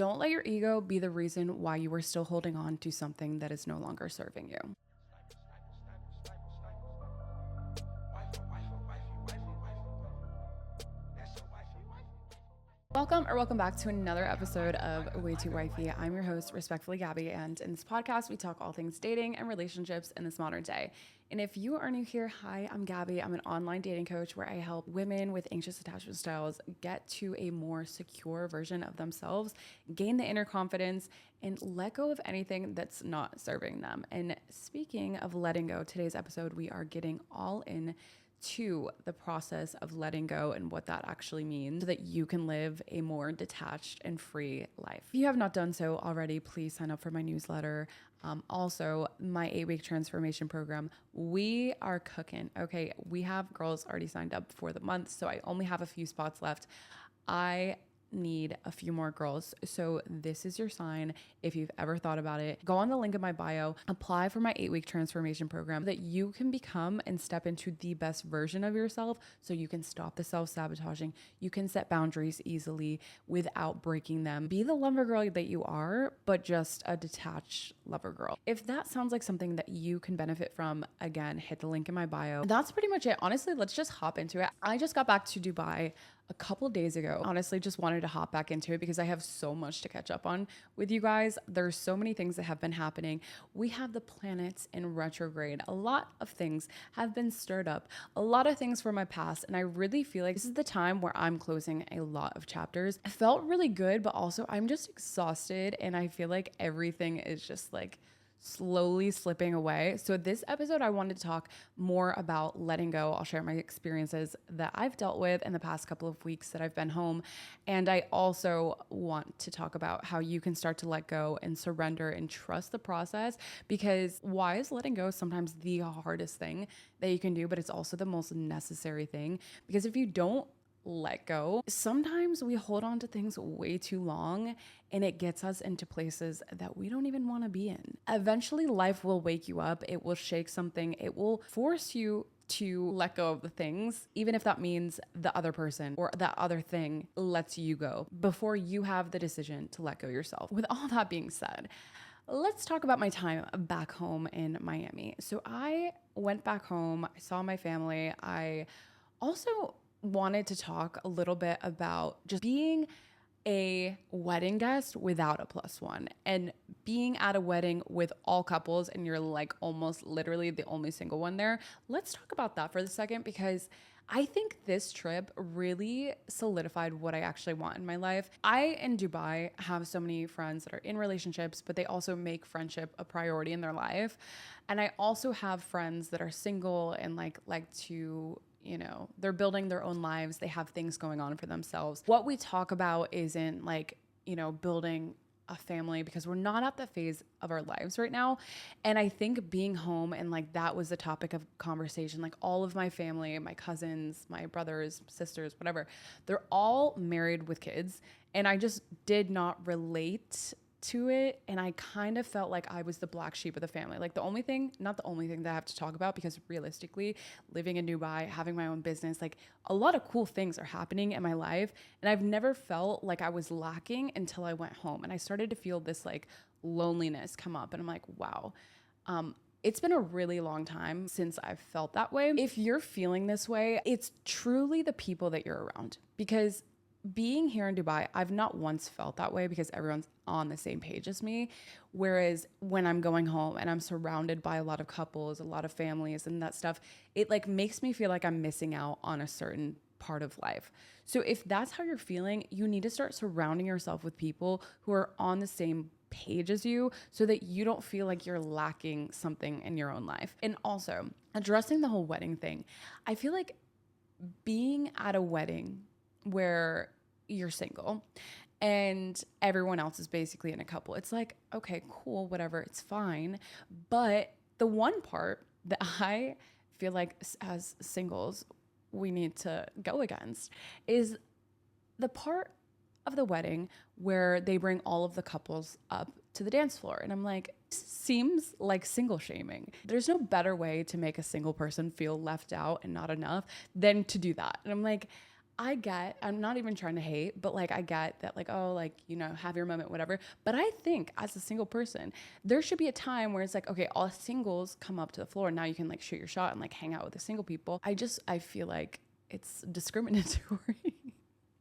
Don't let your ego be the reason why you are still holding on to something that is no longer serving you. Welcome back to another episode of Way Too Wifey. I'm your host, respectfully Gabby, and in this podcast, we talk all things dating and relationships in this modern day. And if you are new here, hi, I'm Gabby. I'm an online dating coach where I help women with anxious attachment styles get to a more secure version of themselves, gain the inner confidence, and let go of anything that's not serving them. And speaking of letting go, today's episode, we are getting all in to the process of letting go and what that actually means so that you can live a more detached and free life. If you have not done so already, please sign up for my newsletter. Also, my 8-week transformation program. We are cooking. Okay, we have girls already signed up for the month, so I only have a few spots left. I need a few more girls. So this is your sign. If you've ever thought about it, go on the link in my bio, apply for my 8-week transformation program that you can become and step into the best version of yourself so you can stop the self-sabotaging. You can set boundaries easily without breaking them. Be the lover girl that you are, but just a detached lover girl. If that sounds like something that you can benefit from, again, hit the link in my bio. That's pretty much it. Honestly, let's just hop into it. I just got back to Dubai a couple days ago. Honestly, just wanted to hop back into it because I have so much to catch up on with you guys. There's so many things that have been happening. We have the planets in retrograde. A lot of things have been stirred up, a lot of things from my past. And I really feel like this is the time where I'm closing a lot of chapters. It felt really good, but also I'm just exhausted and I feel like everything is just like slowly slipping away. So this episode, I wanted to talk more about letting go. I'll share my experiences that I've dealt with in the past couple of weeks that I've been home. And I also want to talk about how you can start to let go and surrender and trust the process, because why is letting go sometimes the hardest thing that you can do, but it's also the most necessary thing? Because if you don't let go, sometimes we hold on to things way too long and it gets us into places that we don't even want to be in. Eventually, life will wake you up. It will shake something. It will force you to let go of the things, even if that means the other person or that other thing lets you go before you have the decision to let go yourself. With all that being said, let's talk about my time back home in Miami. So I went back home. I saw my family. I also wanted to talk a little bit about just being a wedding guest without a +1 and being at a wedding with all couples and you're like almost literally the only single one there. Let's talk about that for a second, because I think this trip really solidified what I actually want in my life. I, in Dubai, have so many friends that are in relationships, but they also make friendship a priority in their life. And I also have friends that are single and like to, they're building their own lives. They have things going on for themselves. What we talk about isn't building a family, because we're not at the phase of our lives right now. And I think being home and that was the topic of conversation. Like all of my family, my cousins, my brothers, sisters, whatever, they're all married with kids. And I just did not relate to it, and I kind of felt like I was the black sheep of the family. Like not the only thing that I have to talk about, because realistically, living in Dubai, having my own business, like a lot of cool things are happening in my life, and I've never felt like I was lacking until I went home and I started to feel this loneliness come up, and I'm like, wow, it's been a really long time since I've felt that way. If you're feeling this way, it's truly the people that you're around, because being here in Dubai, I've not once felt that way because everyone's on the same page as me. Whereas when I'm going home and I'm surrounded by a lot of couples, a lot of families and that stuff, it makes me feel like I'm missing out on a certain part of life. So if that's how you're feeling, you need to start surrounding yourself with people who are on the same page as you, so that you don't feel like you're lacking something in your own life. And also, addressing the whole wedding thing, I feel like being at a wedding where you're single and everyone else is basically in a couple, it's like, okay, cool, whatever, it's fine. But the one part that I feel like as singles we need to go against is the part of the wedding where they bring all of the couples up to the dance floor. And I'm like, seems like single shaming. There's no better way to make a single person feel left out and not enough than to do that. And I'm like, I'm not even trying to hate, but like I get that like, oh, like, you know, have your moment, whatever. But I think as a single person, there should be a time where it's like, okay, all singles come up to the floor. Now you can like shoot your shot and like hang out with the single people. I feel like it's discriminatory.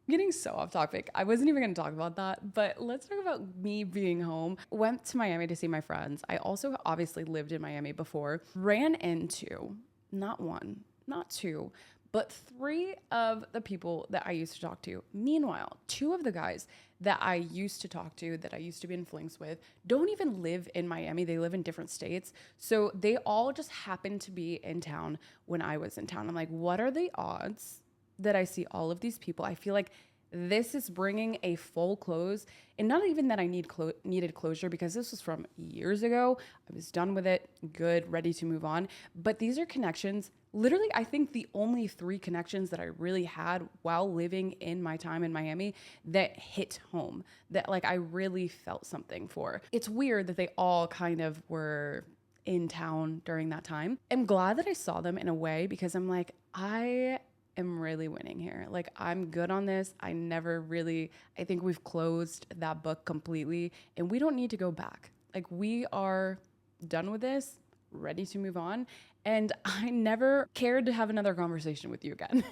Getting so off topic. I wasn't even going to talk about that, but let's talk about me being home. Went to Miami to see my friends. I also obviously lived in Miami before. Ran into not one, not two, but three of the people that I used to talk to. Meanwhile, two of the guys that I used to talk to, that I used to be in flings with, don't even live in Miami. They live in different states. So they all just happened to be in town when I was in town. I'm like, what are the odds that I see all of these people? I feel like this is bringing a full close, and not even that I needed closure, because this was from years ago. I was done with it, good, ready to move on. But these are connections. Literally, I think the only three connections that I really had while living in my time in Miami that hit home, that like I really felt something for. It's weird that they all kind of were in town during that time. I'm glad that I saw them in a way, because I'm like, I am really winning here. Like, I'm good on this. I think we've closed that book completely, and we don't need to go back. Like, we are done with this, ready to move on. And I never cared to have another conversation with you again.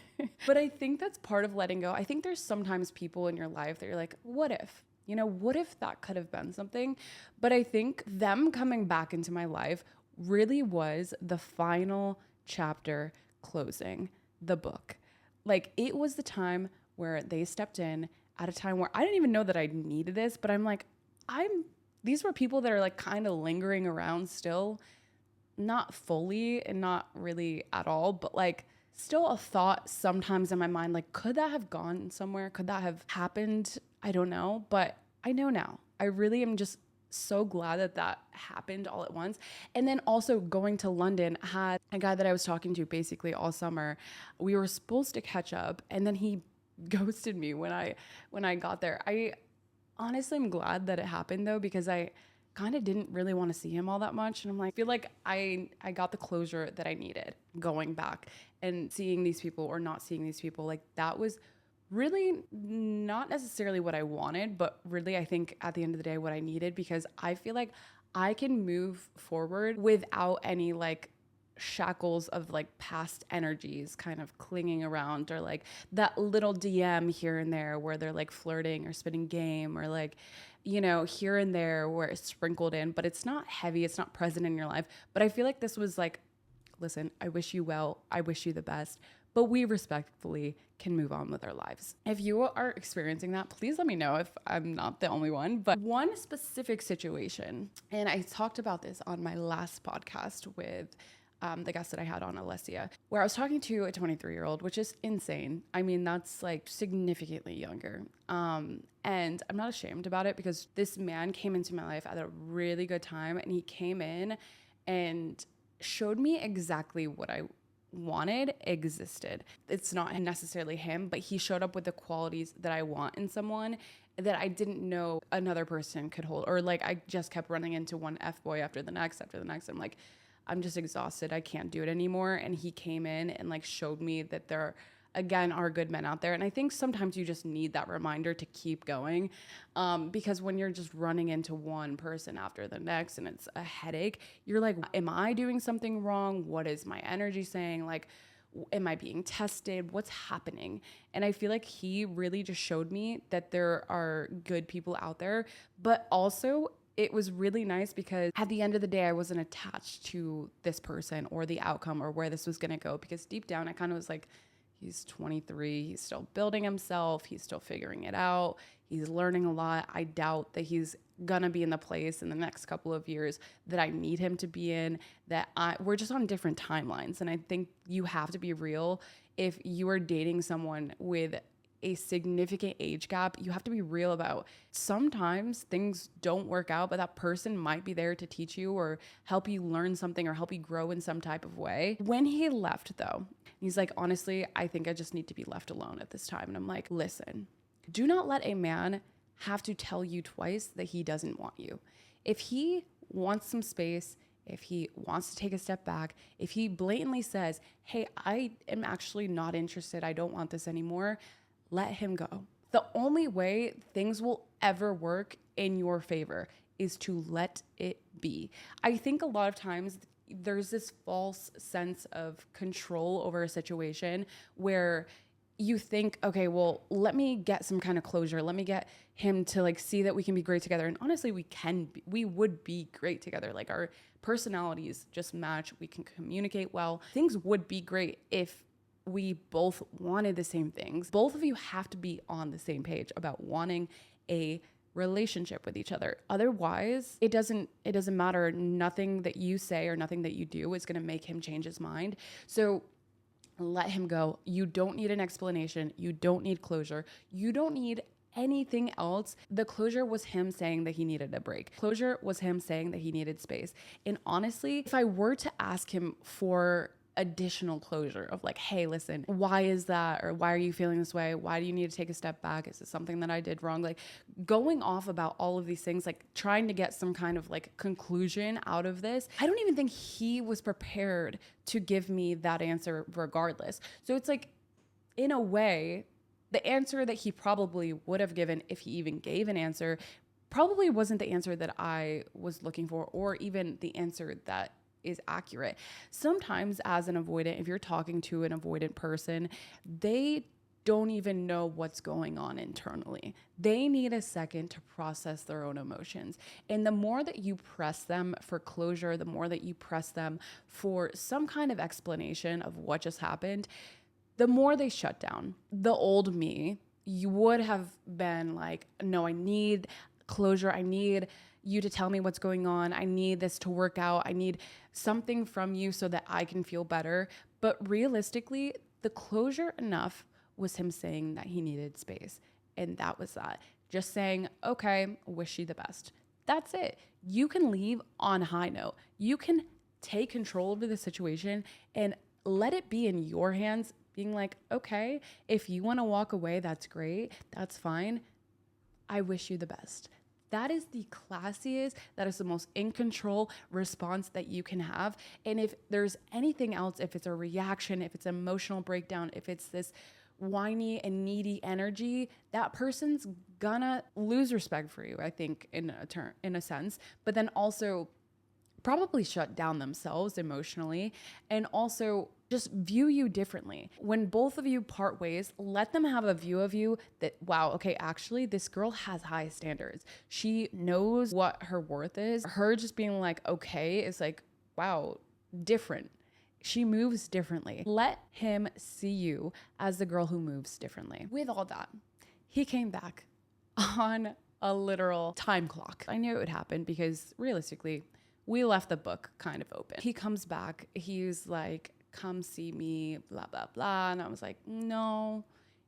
But I think that's part of letting go. I think there's sometimes people in your life that you're like, what if? You know, what if that could have been something? But I think them coming back into my life really was the final chapter closing the book. Like, it was the time where they stepped in at a time where I didn't even know that I needed this, but I'm like, these were people that are like kind of lingering around still, not fully and not really at all, but like still a thought sometimes in my mind, like, could that have gone somewhere? Could that have happened? I don't know, but I know now. I really am just so glad that that happened all at once. And then also going to London, had a guy that I was talking to basically all summer. We were supposed to catch up, and then he ghosted me when I got there. I honestly am glad that it happened though, because I kind of didn't really want to see him all that much. And I'm like, I feel like I got the closure that I needed going back and seeing these people or not seeing these people. Like, that was really not necessarily what I wanted, but really I think at the end of the day what I needed, because I feel like I can move forward without any like shackles of like past energies kind of clinging around, or like that little DM here and there where they're like flirting or spitting game, or like, you know, here and there where it's sprinkled in, but it's not heavy, it's not present in your life. But I feel like this was like, listen, I wish you well, I wish you the best, but we respectfully can move on with our lives. If you are experiencing that, please let me know if I'm not the only one. But one specific situation, and I talked about this on my last podcast with the guest that I had on, Alessia, where I was talking to a 23-year-old, which is insane. I mean, that's like significantly younger. And I'm not ashamed about it, because this man came into my life at a really good time, and he came in and showed me exactly what I wanted existed. It's not necessarily him, but he showed up with the qualities that I want in someone that I didn't know another person could hold. Or like, I just kept running into one F-boy after the next. I'm like, I'm just exhausted. I can't do it anymore. And he came in and like showed me that there again are good men out there. And I think sometimes you just need that reminder to keep going, because when you're just running into one person after the next and it's a headache, you're like, am I doing something wrong? What is my energy saying? Like, am I being tested? What's happening? And I feel like he really just showed me that there are good people out there, but also it was really nice because at the end of the day, I wasn't attached to this person or the outcome or where this was going to go, because deep down I kind of was like, he's 23. He's still building himself. He's still figuring it out. He's learning a lot. I doubt that he's going to be in the place in the next couple of years that I need him to be in, we're just on different timelines. And I think you have to be real. If you are dating someone with a significant age gap, you have to be real about sometimes things don't work out, but that person might be there to teach you or help you learn something or help you grow in some type of way. When he left though, he's like, honestly, I think I just need to be left alone at this time. And I'm like, listen, do not let a man have to tell you twice that he doesn't want you. If he wants some space if he wants to take a step back, if he blatantly says, hey, I am actually not interested, I don't want this anymore, let him go. The only way things will ever work in your favor is to let it be. I think a lot of times there's this false sense of control over a situation where you think, okay, well, let me get some kind of closure. Let me get him to like see that we can be great together. And honestly, we would be great together. Like our personalities just match. We can communicate well. Things would be great if we both wanted the same things. Both of you have to be on the same page about wanting a relationship with each other. Otherwise, it doesn't matter. Nothing that you say or nothing that you do is going to make him change his mind. So let him go. You don't need an explanation. You don't need closure. You don't need anything else. The closure was him saying that he needed a break. Closure was him saying that he needed space. And honestly, if I were to ask him for additional closure of like, hey, listen, why is that? Or why are you feeling this way? Why do you need to take a step back? Is it something that I did wrong? Like going off about all of these things, like trying to get some kind of like conclusion out of this. I don't even think he was prepared to give me that answer regardless. So it's like, in a way, the answer that he probably would have given if he even gave an answer probably wasn't the answer that I was looking for, or even the answer that is accurate. Sometimes as an avoidant, if you're talking to an avoidant person, they don't even know what's going on internally. They need a second to process their own emotions. And the more that you press them for closure, the more that you press them for some kind of explanation of what just happened, the more they shut down. The old me, you would have been like, no, I need closure. I need you to tell me what's going on. I need this to work out. I need something from you so that I can feel better. But realistically, the closure enough was him saying that he needed space. And that was that. Just saying, okay, wish you the best. That's it. You can leave on a high note. You can take control over the situation and let it be in your hands, being like, okay, if you want to walk away, that's great. That's fine. I wish you the best. That is the classiest, that is the most in control response that you can have. And if there's anything else, if it's a reaction, if it's an emotional breakdown, if it's this whiny and needy energy, that person's gonna lose respect for you, I think, in a sense, but then also probably shut down themselves emotionally and also just view you differently. When both of you part ways, let them have a view of you that, wow, okay, actually this girl has high standards. She knows what her worth is. Her just being like, okay, is like, wow, different. She moves differently. Let him see you as the girl who moves differently. With all that, he came back on a literal time clock. I knew it would happen because realistically, we left the book kind of open. He comes back. He's like, come see me, blah, blah, blah. And I was like, no,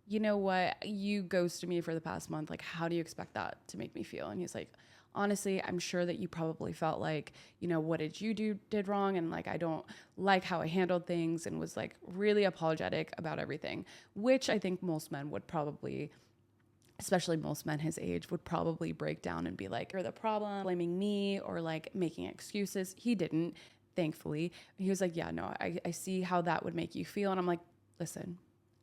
you know what? You ghosted me for the past month. Like, how do you expect that to make me feel? And he's like, honestly, I'm sure that you probably felt like, you know, what did you did wrong? And like, I don't like how I handled things, and was like really apologetic about everything, which I think most men would probably, especially most men his age, would probably break down and be like, you're the problem, blaming me, or like making excuses. He didn't, thankfully. He was like, yeah, no, I see how that would make you feel. And I'm like, listen,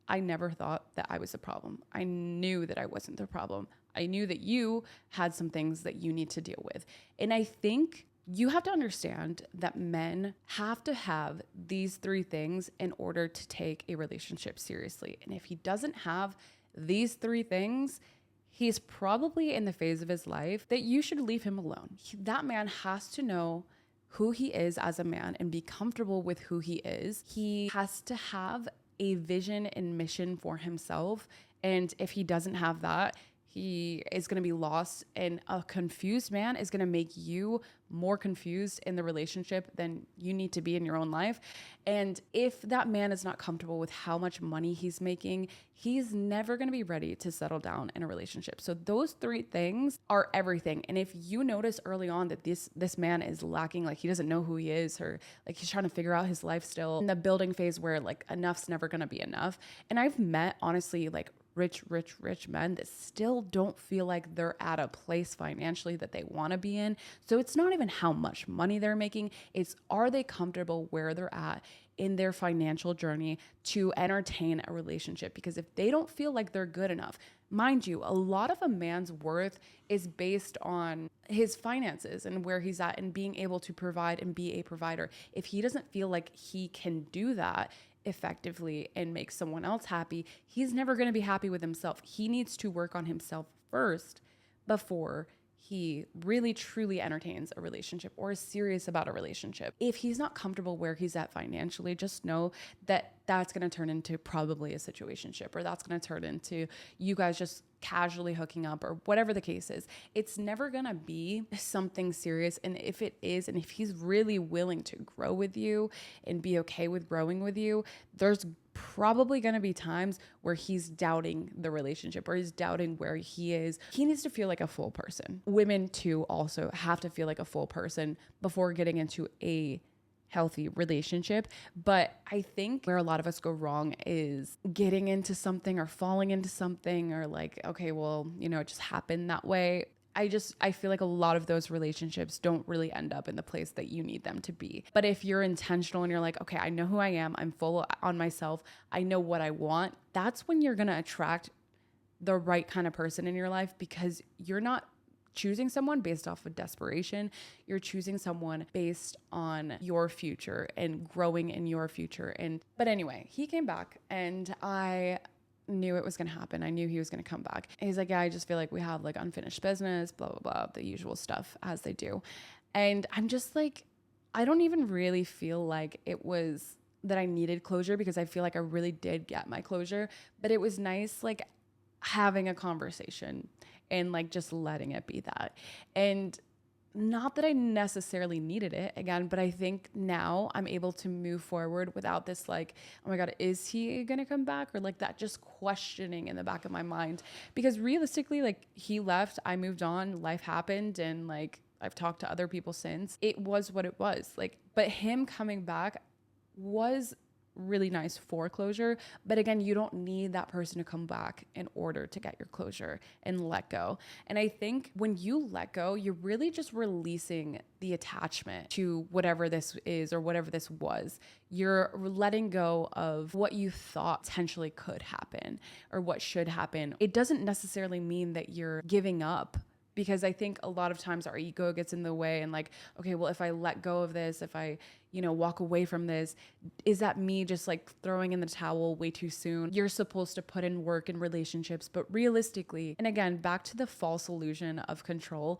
I never thought that I was the problem. I knew that I wasn't the problem. I knew that you had some things that you need to deal with. And I think you have to understand that men have to have these three things in order to take a relationship seriously. And if he doesn't have these three things, he's probably in the phase of his life that you should leave him alone. That man has to know who he is as a man and be comfortable with who he is. He has to have a vision and mission for himself. And if he doesn't have that, he is going to be lost, and a confused man is going to make you more confused in the relationship than you need to be in your own life. And if that man is not comfortable with how much money he's making, he's never going to be ready to settle down in a relationship. So those three things are everything. And if you notice early on that this man is lacking, like he doesn't know who he is, or like he's trying to figure out his life still in the building phase where like enough's never going to be enough. And I've met, honestly, like rich men that still don't feel like they're at a place financially that they want to be in. So it's not even how much money they're making, it's are they comfortable where they're at in their financial journey to entertain a relationship? Because if they don't feel like they're good enough, mind you, a lot of a man's worth is based on his finances and where he's at and being able to provide and be a provider. If he doesn't feel like he can do that effectively and make someone else happy, he's never going to be happy with himself. He needs to work on himself first before he really truly entertains a relationship or is serious about a relationship. If he's not comfortable where he's at financially, just know that that's going to turn into probably a situationship, or that's going to turn into you guys just casually hooking up, or whatever the case is. It's never going to be something serious. And if it is, and if he's really willing to grow with you and be okay with growing with you, there's probably going to be times where he's doubting the relationship, or he's doubting where he is. He needs to feel like a full person. Women too also have to feel like a full person before getting into a healthy relationship. But I think where a lot of us go wrong is getting into something or falling into something, or like, okay, well, you know, it just happened that way. I feel like a lot of those relationships don't really end up in the place that you need them to be. But if you're intentional and you're like, okay, I know who I am, I'm full on myself, I know what I want, that's when you're going to attract the right kind of person in your life, because you're not choosing someone based off of desperation. You're choosing someone based on your future and growing in your future. But anyway, he came back and I knew it was going to happen. I knew he was going to come back. And he's like, yeah, I just feel like we have like unfinished business, blah, blah, blah, the usual stuff as they do. And I'm just like, I don't even really feel like it was that I needed closure, because I feel like I really did get my closure, but it was nice, like having a conversation and like just letting it be that. And not that I necessarily needed it again, but I think now I'm able to move forward without this like, oh my God, is he going to come back? Or like that just questioning in the back of my mind. Because realistically, like he left, I moved on, life happened, and like I've talked to other people since. It was what it was. Like, but him coming back was really nice for closure. But again, you don't need that person to come back in order to get your closure and let go. And I think when you let go, you're really just releasing the attachment to whatever this is or whatever this was. You're letting go of what you thought potentially could happen or what should happen. It doesn't necessarily mean that you're giving up, because I think a lot of times our ego gets in the way and like, okay, well, if I let go of this, if I, walk away from this, is that me just like throwing in the towel way too soon? You're supposed to put in work in relationships, but realistically, and again, back to the false illusion of control,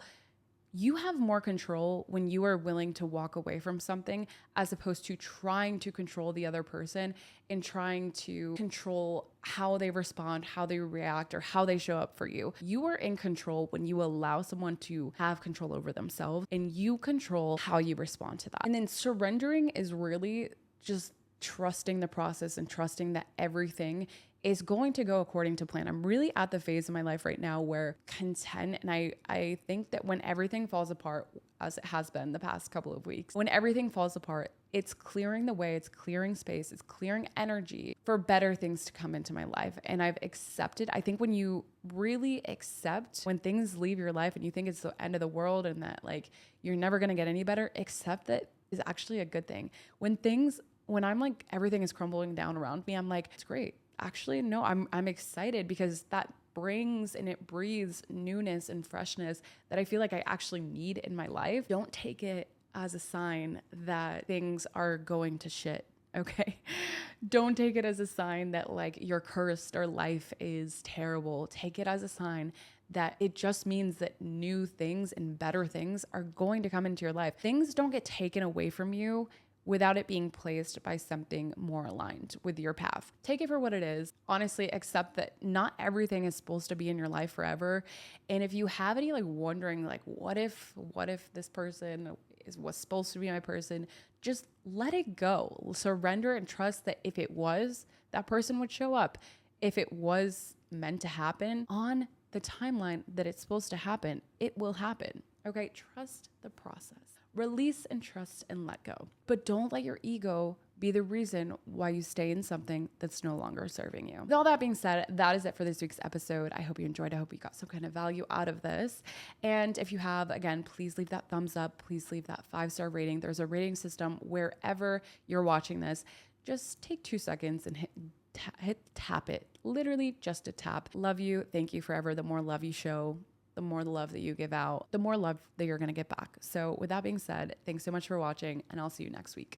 you have more control when you are willing to walk away from something, as opposed to trying to control the other person and trying to control how they respond, how they react, or how they show up for you. You are in control when you allow someone to have control over themselves and you control how you respond to that. And then surrendering is really just trusting the process and trusting that everything is going to go according to plan. I'm really at the phase in my life right now where content, and I think that when everything falls apart, as it has been the past couple of weeks, when everything falls apart, it's clearing the way, it's clearing space, it's clearing energy for better things to come into my life. And I've accepted, I think when you really accept when things leave your life and you think it's the end of the world and that like you're never going to get any better, accept that is actually a good thing. When I'm like, everything is crumbling down around me, I'm like, it's great. Actually, no, I'm excited, because that brings and it breathes newness and freshness that I feel like I actually need in my life. Don't take it as a sign that things are going to shit. Okay. Don't take it as a sign that like you're cursed or life is terrible. Take it as a sign that it just means that new things and better things are going to come into your life. Things don't get taken away from you without it being placed by something more aligned with your path. Take it for what it is. Honestly, accept that not everything is supposed to be in your life forever. And if you have any like wondering, like, what if this person was supposed to be my person, just let it go. Surrender and trust that if it was, that person would show up. If it was meant to happen on the timeline that it's supposed to happen, it will happen. Okay, trust the process. Release and trust and let go. But don't let your ego be the reason why you stay in something that's no longer serving you. With all that being said, that is it for this week's episode. I hope you enjoyed. I hope you got some kind of value out of this. And if you have, again, please leave that thumbs up. Please leave that 5-star rating. There's a rating system wherever you're watching this. Just take 2 seconds and tap it. Literally just a tap. Love you. Thank you forever. The more love you show, the more love that you give out, the more love that you're going to get back. So with that being said, thanks so much for watching, and I'll see you next week.